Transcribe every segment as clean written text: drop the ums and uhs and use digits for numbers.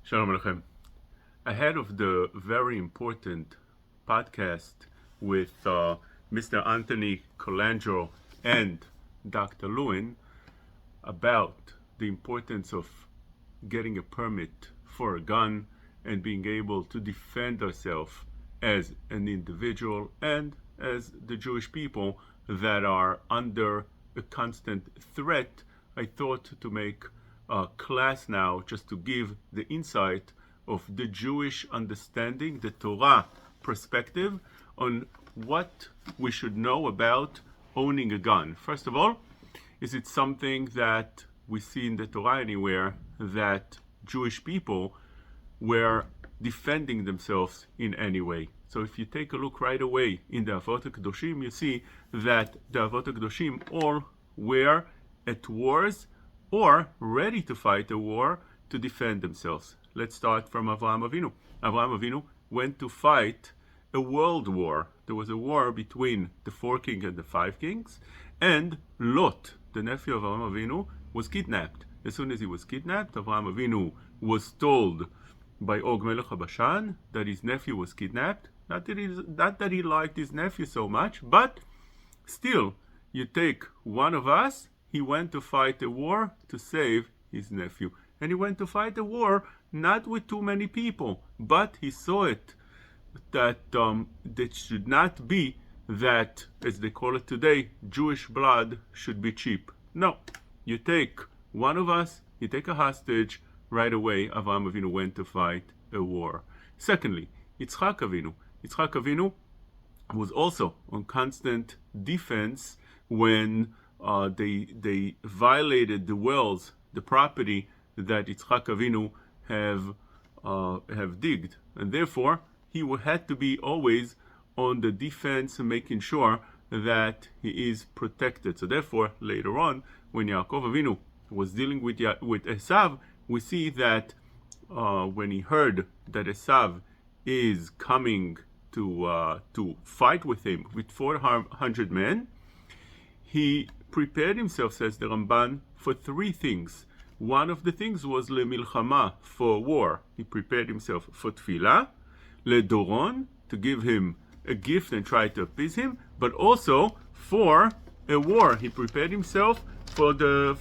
Shalom Aleichem. Ahead of the very important podcast with Mr. Anthony Colangelo and Dr. Lewin about the importance of getting a permit for a gun and being able to defend ourselves as an individual and as the Jewish people that are under a constant threat, I thought to make a class now just to give the insight of the Jewish understanding, the Torah perspective on what we should know about owning a gun. First of all, is it something that we see in the Torah anywhere that Jewish people were defending themselves in any way? So if you take a look right away in the Avot HaKadoshim, you see that the Avot HaKadoshim all were at wars or ready to fight a war to defend themselves. Let's start from Avraham Avinu. Avraham Avinu went to fight a world war. There was a war between the 4 kings and the 5 kings, and Lot, the nephew of Avraham Avinu, was kidnapped. As soon as he was kidnapped, Avraham Avinu was told by Og Melech HaBashan that his nephew was kidnapped. Not that he liked his nephew so much, but still, you take one of us, he went to fight a war to save his nephew. And he went to fight a war not with too many people, but he saw it that that should not be that, as they call it today, Jewish blood should be cheap. No, you take one of us, you take a hostage, right away Avraham Avinu went to fight a war. Secondly, Yitzchak Avinu. Yitzchak Avinu was also on constant defense when they violated the wells, the property that Yitzchak Avinu have digged, and therefore he had to be always on the defense, making sure that he is protected. So therefore, later on, when Yaakov Avinu was dealing with Esav, we see that when he heard that Esav is coming to fight with him with 400 men, he prepared himself, says the Ramban, for 3 things. One of the things was lemilchama, for war. He prepared himself for tefillah, ledoron, to give him a gift and try to appease him, but also for a war. He prepared himself to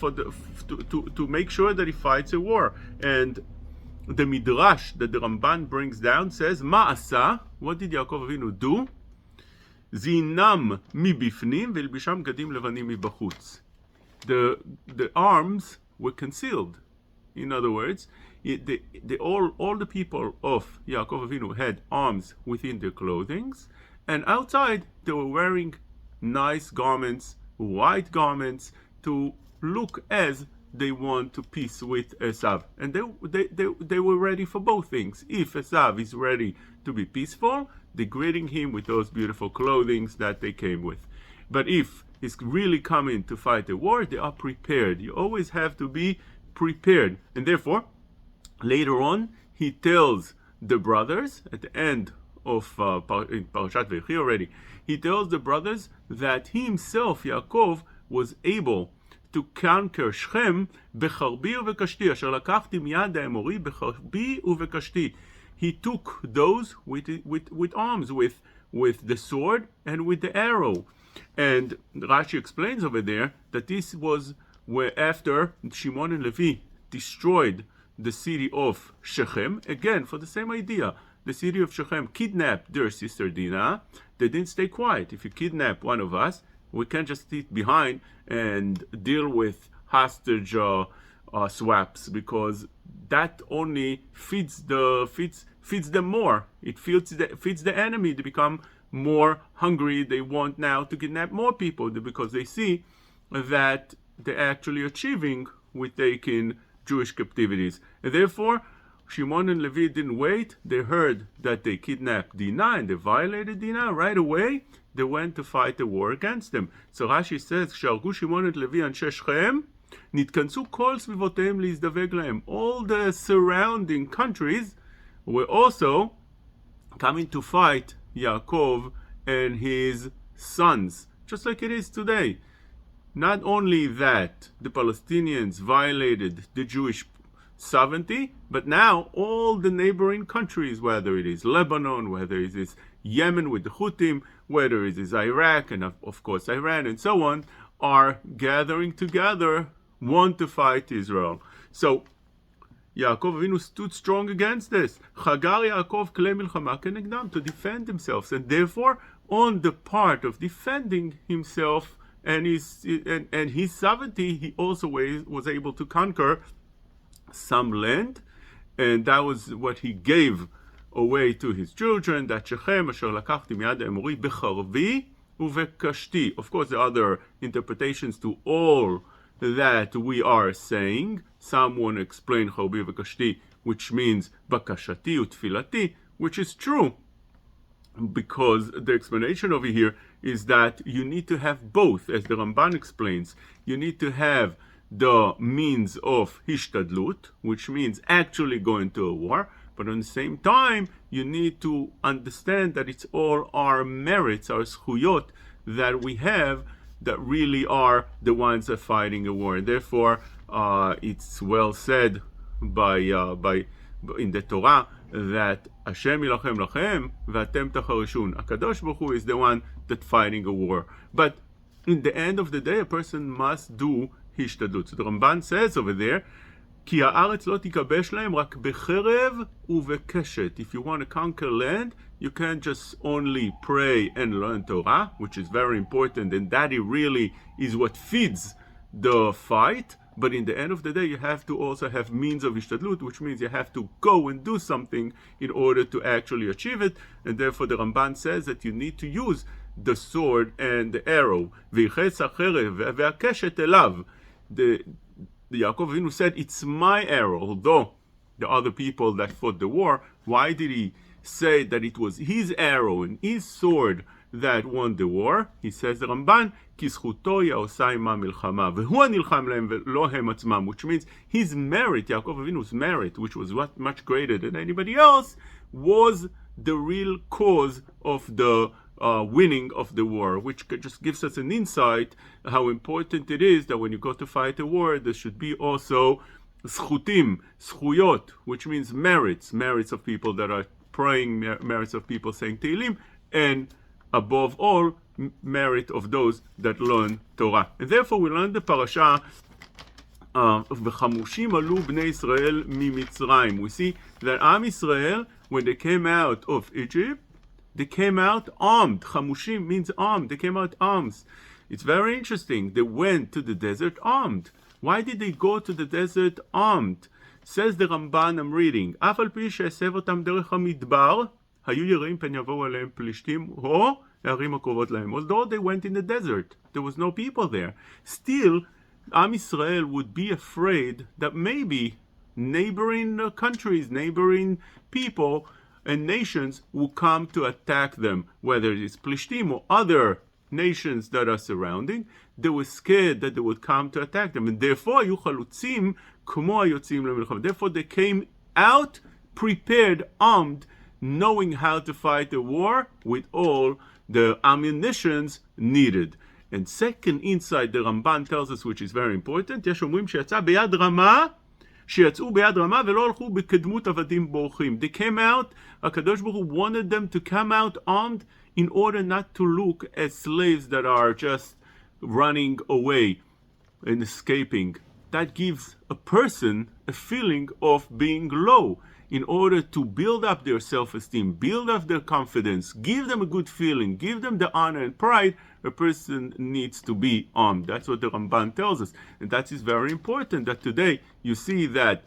make sure that he fights a war. And the midrash that the Ramban brings down says, Ma'asa, what did Yaakov Avinu do? Zinam mibifnim velbisham gadim levanim mibachutz. The arms were concealed. In other words, all the people of Yaakov Avinu had arms within their clothing, and outside they were wearing nice garments, white garments, to look as they want to peace with Esav. And they were ready for both things. If Esav is ready to be peaceful, they're greeting him with those beautiful clothing that they came with. But if he's really coming to fight a war, they are prepared. You always have to be prepared. And therefore, later on, he tells the brothers, at the end of in Parashat Vechi already, he tells the brothers that he himself, Yaakov, was able to conquer Shechem becharbi uvekashti, asher lakachti miyad ha'emori becharbi uvekashti. He took those with arms, with the sword and with the arrow. And Rashi explains over there that this was where after Shimon and Levi destroyed the city of Shechem, again for the same idea. The city of Shechem kidnapped their sister Dinah. They didn't stay quiet. If you kidnap one of us, we can't just sit behind and deal with hostage swaps, because that only feeds them more. It feeds the enemy. They become more hungry. They want now to kidnap more people because they see that they're actually achieving with taking Jewish captivities. And therefore, Shimon and Levi didn't wait. They heard that they kidnapped Dinah and they violated Dinah. Right away, they went to fight a war against them. So Rashi says, "Shargu Shimon et Levi anshe Shechem, nitkansu kol svivoteim lizdaveg lahem." All the surrounding countries were also coming to fight Yaakov and his sons, just like it is today. Not only that the Palestinians violated the Jewish sovereignty, but now all the neighboring countries, whether it is Lebanon, whether it is Yemen with the Houthim, whether it is Iraq, and of course Iran, and so on, are gathering together, want to fight Israel. So Yaakov Avinu stood strong against this. Chagar Yaakov klei milchama kenegdam, to defend themselves, and therefore, on the part of defending himself and his sovereignty, he also was able to conquer some land, and that was what he gave away to his children. That Shechem asher lakachti miyad ha'emori becharvi uvekashti. Of course, there are other interpretations to all that we are saying. Some want to explain charvi vekashti, which means bakashati utfilati, which is true, because the explanation over here is that you need to have both. As the Ramban explains, you need to have the means of hishtadlut, which means actually going to a war, but at the same time, you need to understand that it's all our merits, our zchuyot that we have, that really are the ones that are fighting a war. And therefore, it's well said by in the Torah that Hashem yilachem lachem v'atem tacharishun. HaKadosh Baruch Hu is the one that's fighting a war. But in the end of the day, a person must do hishtadlut. So the Ramban says over there, Ki haaretz lo tikabesh lahem rak becherev uvekeshet. If you want to conquer land, you can't just only pray and learn Torah, which is very important, and that it really is what feeds the fight. But in the end of the day, you have to also have means of ishtadlut, which means you have to go and do something in order to actually achieve it. And therefore, the Ramban says that you need to use the sword and the arrow. The Yaakov Avinu said, it's my arrow, although the other people that fought the war, why did he say that it was his arrow and his sword that won the war? He says, the Ramban, כי זכותו היא העושה עמה מלחמה, והוא הנלחם להם ולא הם עצמם, which means his merit, Yaakov Avinu's merit, which was much greater than anybody else, was the real cause of the winning of the war, which just gives us an insight how important it is that when you go to fight a war, there should be also zchutim, zchuyot, which means merits of people that are praying, merits of people saying Tehillim, and above all, merit of those that learn Torah. And therefore we learn the parasha v'chamushim alu bnei Israel mimitzrayim. We see that Am Israel, when they came out of Egypt, they came out armed. Chamushim means armed. They came out arms. It's very interesting. They went to the desert armed. Why did they go to the desert armed? Says the Ramban, I'm reading, אף על פי שהסב אותם דרך המדבר, היו יראים פן יבואו עליהם פלישתים, או הערים הקרובות להם. Although they went in the desert, there was no people there. Still, Am Yisrael would be afraid that maybe neighboring countries, neighboring people, and nations will come to attack them, whether it is Plishtim or other nations that are surrounding. They were scared that they would come to attack them, and therefore היו חלוצים כמו היוצאים למלחמה. Therefore they came out prepared, armed, knowing how to fight a war with all the ammunitions needed. And second insight the Ramban tells us, which is very important, יש אומרים שיצא ביד רמה, שיצאו ביד רמה ולא הלכו בקדמות עבדים בורחים. They came out, HaKadosh Baruch Hu wanted them to come out armed in order not to look as slaves that are just running away and escaping. That gives a person a feeling of being low. In order to build up their self-esteem, build up their confidence, give them a good feeling, give them the honor and pride, a person needs to be armed. That's what the Ramban tells us. And that is very important, that today you see that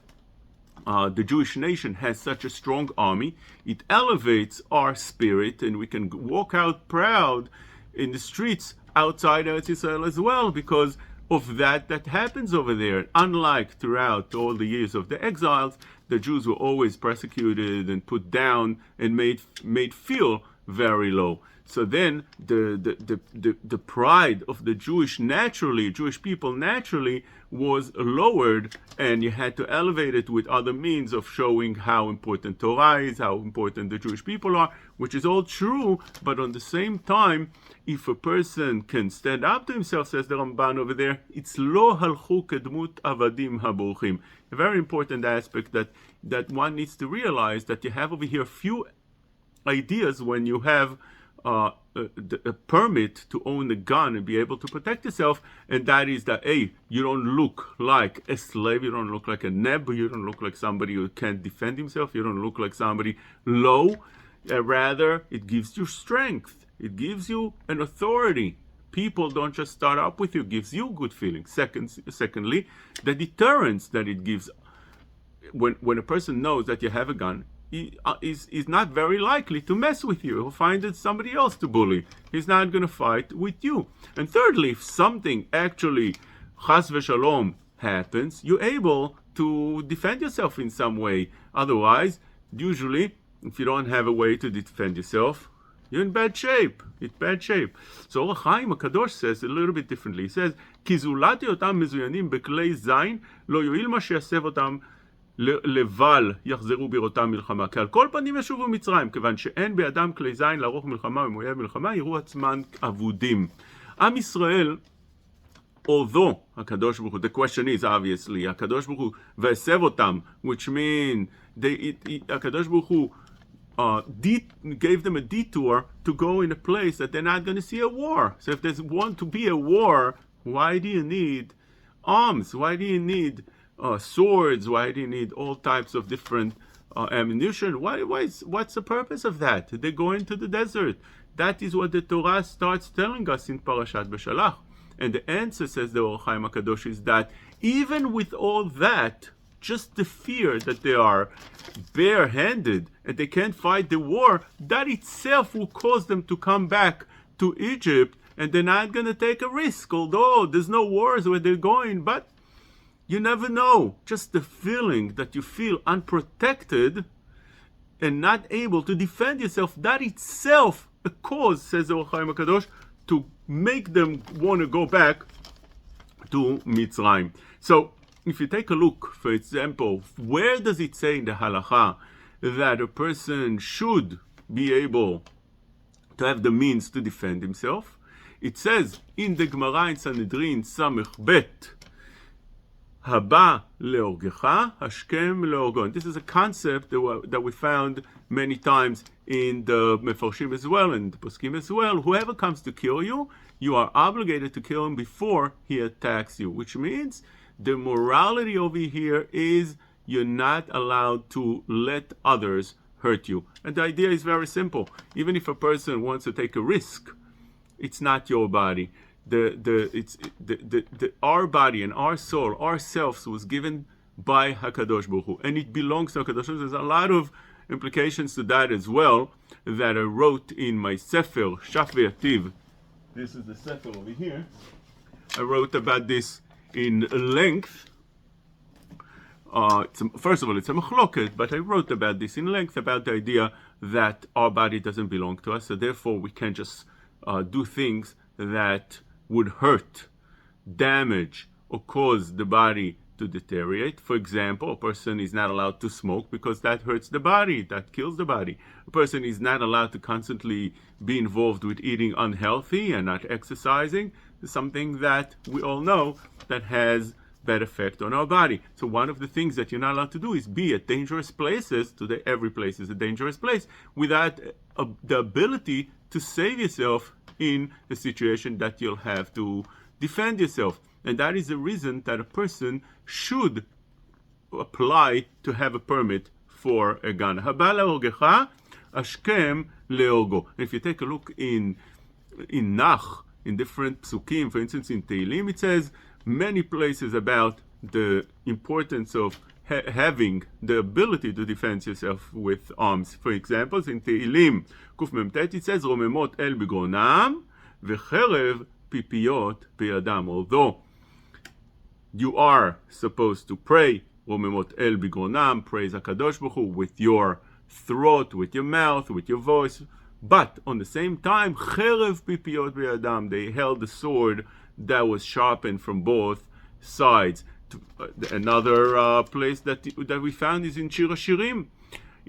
the Jewish nation has such a strong army. It elevates our spirit, and we can walk out proud in the streets outside Eretz Israel as well, because of that happens over there. Unlike throughout all the years of the exiles, the Jews were always persecuted and put down and made feel very low. So then the pride of the Jewish people naturally was lowered, and you had to elevate it with other means of showing how important Torah is, how important the Jewish people are, which is all true, but on the same time, if a person can stand up to himself, says the Ramban over there, it's lo halchu kedmut avadim haborchim. A very important aspect that one needs to realize, that you have over here few ideas when you have a permit to own a gun and be able to protect yourself, and that is that, A, you don't look like a slave, you don't look like a neb, you don't look like somebody who can't defend himself, you don't look like somebody low. Rather, it gives you strength, it gives you an authority. People don't just start up with you, it gives you good feelings. Secondly, the deterrence that it gives. When a person knows that you have a gun, he is not very likely to mess with you. He'll find it somebody else to bully. He's not going to fight with you. And thirdly, if something actually, chas v'shalom, happens, you're able to defend yourself in some way. Otherwise, usually, if you don't have a way to defend yourself, you're in bad shape. It's bad shape. So Or HaChaim HaKadosh says a little bit differently. He says, כי זולת היותם מזוינים בכלי זין, לא יועיל מה שיסב אותם לבל יחזרו בראותם מלחמה, כי על כל פנים ישובו מצרים, כיוון שאין בידם כלי זין לערוך מלחמה ומאויב מלחמה, יראו עצמן אבודים. עם ישראל, although HaKadosh Baruch Hu, the question is obviously, HaKadosh Baruch Hu והסב אותם, which means HaKadosh Baruch Hu gave them a detour to go in a place that they're not going to see a war. So if there's want to be a war, why do you need arms? Why do you need swords? Why do you need all types of different ammunition? What's the purpose of that? They go into the desert. That is what the Torah starts telling us in Parashat Beshalach. And the answer, says the Or HaChaim HaKadosh, is that even with all that, just the fear that they are barehanded and they can't fight the war, that itself will cause them to come back to Egypt, and they're not going to take a risk, although there's no wars where they're going. But you never know. Just the feeling that you feel unprotected and not able to defend yourself, that itself a cause, says the Or HaChaim HaKadosh, to make them want to go back to Mitzrayim. So if you take a look, for example, where does it say in the halacha that a person should be able to have the means to defend himself? It says in the Gemara in Sanhedrin Samech Bet, Haba leorgecha, hashkem leorgo. And this is a concept that we found many times in the Mefarshim as well, and the Poskim as well. Whoever comes to kill you, you are obligated to kill him before he attacks you, which means the morality over here is you're not allowed to let others hurt you. And the idea is very simple. Even if a person wants to take a risk, it's not your body. Our body and our soul, ourselves, was given by HaKadosh Baruch Hu, and it belongs to HaKadosh Baruch Hu. There's a lot of implications to that as well that I wrote in my Sefer Shaf V'Yativ. This is the Sefer over here. I wrote about this in length. First of all, it's a machloket, but I wrote about this in length, about the idea that our body doesn't belong to us, so therefore we can't just do things that would hurt, damage, or cause the body to deteriorate. For example, a person is not allowed to smoke because that hurts the body, that kills the body. A person is not allowed to constantly be involved with eating unhealthy and not exercising. It's something that we all know that has bad effect on our body. So one of the things that you're not allowed to do is be at dangerous places. Today, every place is a dangerous place without the ability to save yourself in a situation that you'll have to defend yourself. And that is the reason that a person should apply to have a permit for a gun. Haba leorgecha, ashkem leorgo. If you take a look in Nach, in different psukim, for instance in Tehillim, it says many places about the importance of having the ability to defend yourself with arms. For example, in Tehillim Kuf Memtet, it says Romemot el bigronam v'cherev pipiyot beyadam. Although you are supposed to pray Romemot el bigronam, praise HaKadosh Baruch Hu, with your throat, with your mouth, with your voice, But on the same time, cherev pipiot b'yadam, they held the sword that was sharpened from both sides. Another place that we found is in Shir HaShirim.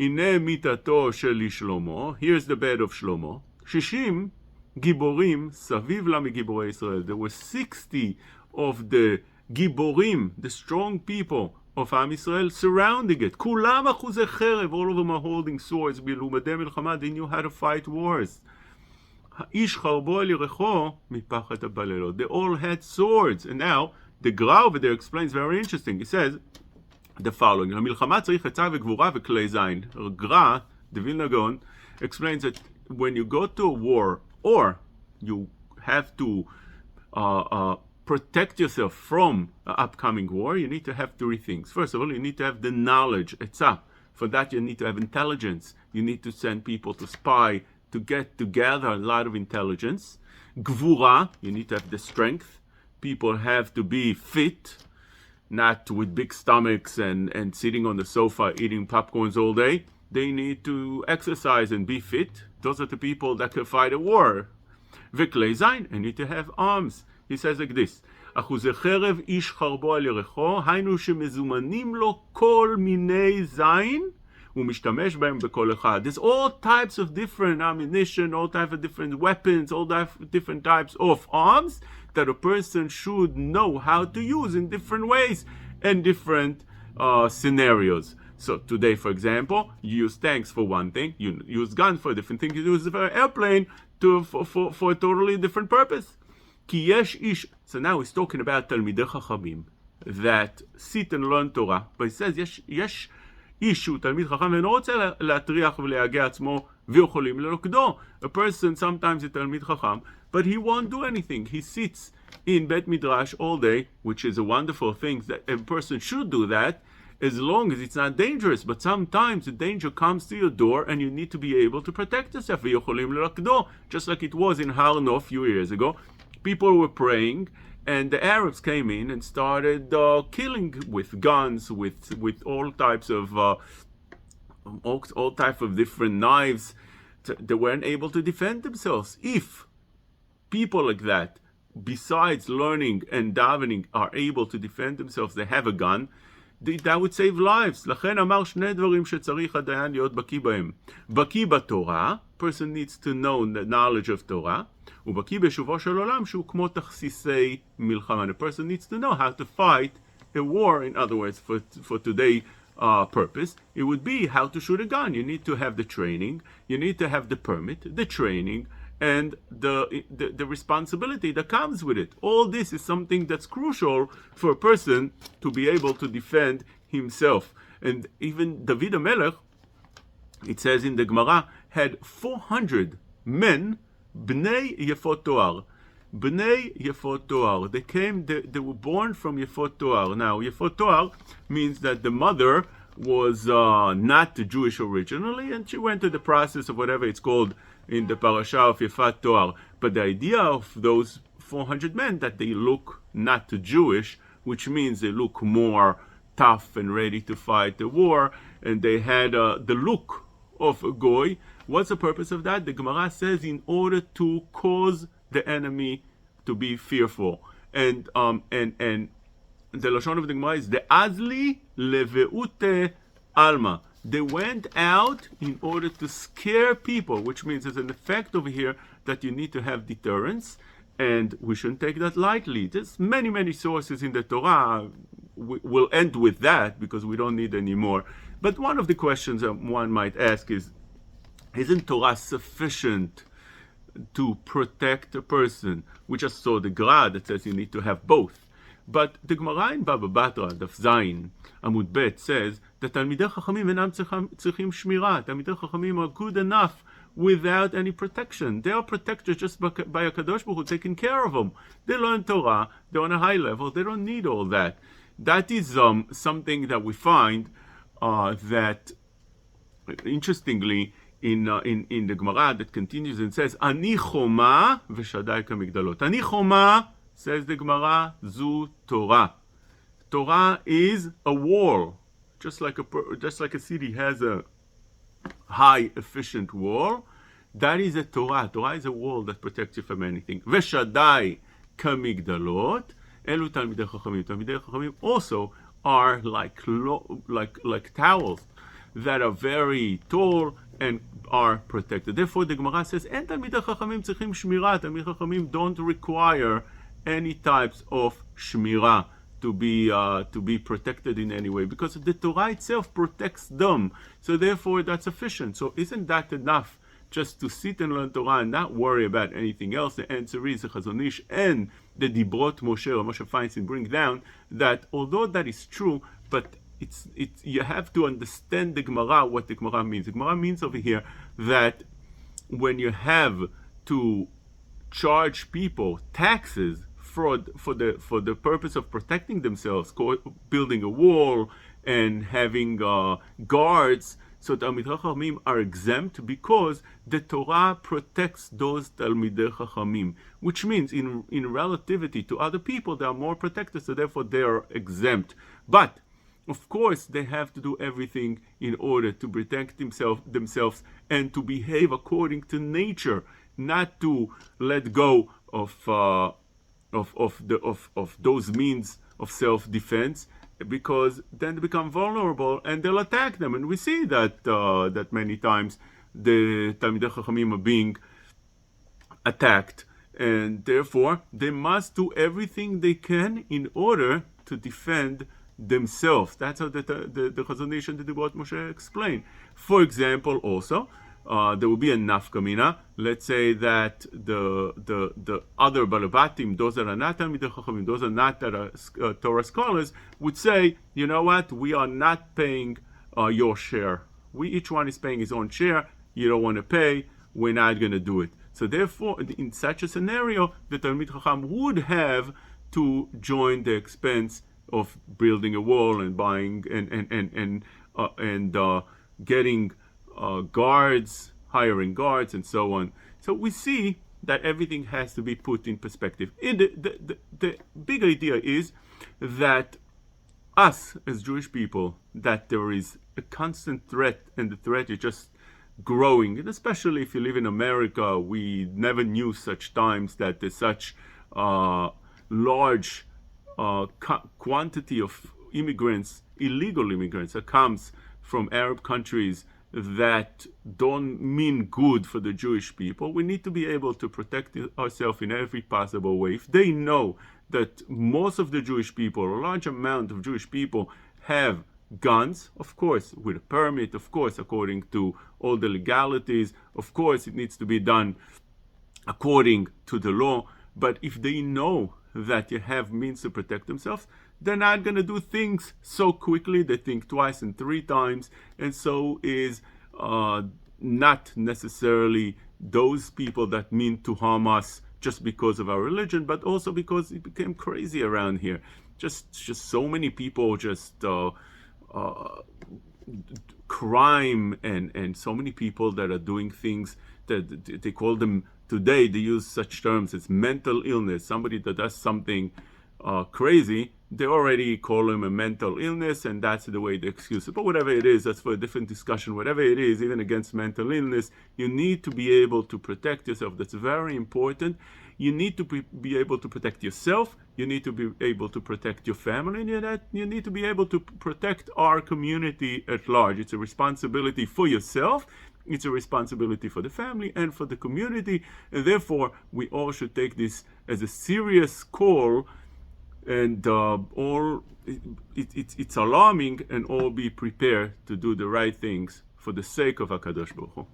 Ine mitato shel Shlomo. Here's the bed of Shlomo. 60 giborim saviv la migiborei Israel. There were 60 of the giborim, the strong people of Am Yisrael, surrounding it. Kulam achuzei cherev. All of them are holding swords. Bilumadei milchama. They knew how to fight wars. Ish charbo el yerecho mipachat habalelot. They all had swords. And now the Gra over there explains very interesting. He says the following: המלחמה צריך עצה וגבורה וכלי זין. Gra, the Vilna Gaon, explains that when you go to a war or you have to protect yourself from an upcoming war, you need to have three things. First of all, you need to have the knowledge, etzah. For that, you need to have intelligence. You need to send people to spy, to get together a lot of intelligence. Gvura, you need to have the strength. People have to be fit, not with big stomachs and sitting on the sofa eating popcorns all day. They need to exercise and be fit. Those are the people that can fight a war. V'klei zayin, and need to have arms. He says like this: אחוזי חרב איש חרבו על ירחו, היינו שמזומנים לו כל מיני זין, ומשתמש בהם בכל אחד. There's all types of different ammunition, all types of different weapons, all different types of arms that a person should know how to use in different ways and different scenarios. So today, for example, you use tanks for one thing, you use guns for a different thing, you use an airplane for a totally different purpose. Ki yesh ish. So now he's talking about Talmidei Chachamim that sit and learn Torah, but he says יש איש שהוא תלמיד חכם ואינו רוצה להטריח ולהגה עצמו ויכולים ללוכדו. A person sometimes is תלמיד חכם, but he won't do anything. He sits in Bet Midrash all day, which is a wonderful thing that a person should do that as long as it's not dangerous. But sometimes the danger comes to your door and you need to be able to protect yourself. ויכולים ללוכדו, just like it was in Har Nof a few years ago. People were praying, and the Arabs came in and started killing with guns, with all types of different knives. They weren't able to defend themselves. If people like that, besides learning and davening, are able to defend themselves, they have a gun, that would save lives. לכן אמר שני דברים שצריך הדיין להיות בקיא בהם. בקיא בתורה, person needs to know the knowledge of Torah, ובקיא בשובו של עולם שהוא כמו תכסיסי מלחמה. The person needs to know how to fight a war. In other words, for today purpose, it would be how to shoot a gun. You need to have the training, you need to have the permit, the training, and the responsibility that comes with it. All this is something that's crucial for a person to be able to defend himself. And even David HaMelech, it says in the Gemara, had 400 men, bnei yefot toar. Bnei yefot toar. They were born from yefot toar. Now, yefot toar means that the mother was not Jewish originally, and she went through the process of whatever it's called in the parasha of Yefat Toar. But the idea of those 400 men that they look not Jewish, which means they look more tough and ready to fight the war, and they had the look of a goy. What's the purpose of that? The Gemara says in order to cause the enemy to be fearful. And the Lashon of the Gemara is the Azli Leveute Alma. They went out in order to scare people, which means there's an effect over here that you need to have deterrence, and we shouldn't take that lightly. There's many, many sources in the Torah. We'll end with that because we don't need any more. But one of the questions that one might ask is, isn't Torah sufficient to protect a person? We just saw the Gra that says you need to have both. But the Gemara in Baba Batra, Daf Zayin, Amud Bet, says that Talmidei Chachamim אינם צריכים שמירה. Talmidei Chachamim are good enough without any protection. They are protected just by a Kadosh Baruch Hu taking care of them. They learn Torah, they're on a high level, they don't need all that. That is something that we find that, interestingly, in the Gemara that continues and says, Ani choma v'shadai kamigdalot. Ani choma, says the Gemara, zu Torah. Torah is a wall, just like a city has a high, efficient wall. that is a Torah. Torah is a wall that protects you from anything. Veshadai kamigdalot, elu talmidei chachamim. Talmidei chachamim also are like towels that are very tall and are protected. Therefore, the Gemara says, "En talmidei chachamim tzrichim shmira." Talmidei chachamim don't require any types of shmira to be protected in any way, because the Torah itself protects them. So therefore, that's sufficient. So isn't that enough just to sit and learn Torah and not worry about anything else? The answer is the Chazon Ish and the Dibrot Moshe or Moshe Feinstein bring down that although that is true, but it's you have to understand the Gemara, what the Gemara means. The Gemara means over here that when you have to charge people taxes for the purpose of protecting themselves, building a wall and having guards, so Talmidei Chachamim are exempt because the Torah protects those Talmidei Chachamim, which means in relativity to other people they are more protected, so therefore they are exempt. But of course they have to do everything in order to protect themselves and to behave according to nature, not to let go of those means of self-defense, because then they become vulnerable and they'll attack them. And we see that that many times the Talmidei Chachamim are being attacked, and therefore they must do everything they can in order to defend themselves. That's how the Chazon Ish and the Dibrot Moshe explain. For example, also there will be a nafkamina. Let's say that the other balabatim, those that are not Talmidei Chachamim, those are not Torah scholars, would say, you know what, we are not paying your share. Each one is paying his own share. You don't want to pay, we're not going to do it. So therefore, in such a scenario, the Talmid Chacham would have to join the expense of building a wall and buying and getting guards, hiring guards, and so on. So we see that everything has to be put in perspective. The big idea is that us as Jewish people, that there is a constant threat, and the threat is just growing. And especially if you live in America, we never knew such times that there's such large quantity of immigrants, illegal immigrants, that comes from Arab countries that don't mean good for the Jewish people. We need to be able to protect ourselves in every possible way. If they know that most of the Jewish people, a large amount of Jewish people, have guns, of course, with a permit, of course, according to all the legalities, of course, it needs to be done according to the law. But if they know that you have means to protect themselves, they're not going to do things so quickly. They think twice and three times. And so is not necessarily those people that mean to harm us just because of our religion, but also because it became crazy around here. Just so many people, just crime, and so many people that are doing things that they call them today, they use such terms as mental illness. Somebody that does something crazy, they already call him a mental illness, and that's the way they excuse it. But whatever it is, that's for a different discussion. Whatever it is, even against mental illness, you need to be able to protect yourself. That's very important. You need to be able to protect yourself. You need to be able to protect your family, and you need to be able to protect our community at large. It's a responsibility for yourself. It's a responsibility for the family and for the community. And therefore, we all should take this as a serious call, and it's alarming, and all be prepared to do the right things for the sake of HaKadosh Baruch Hu.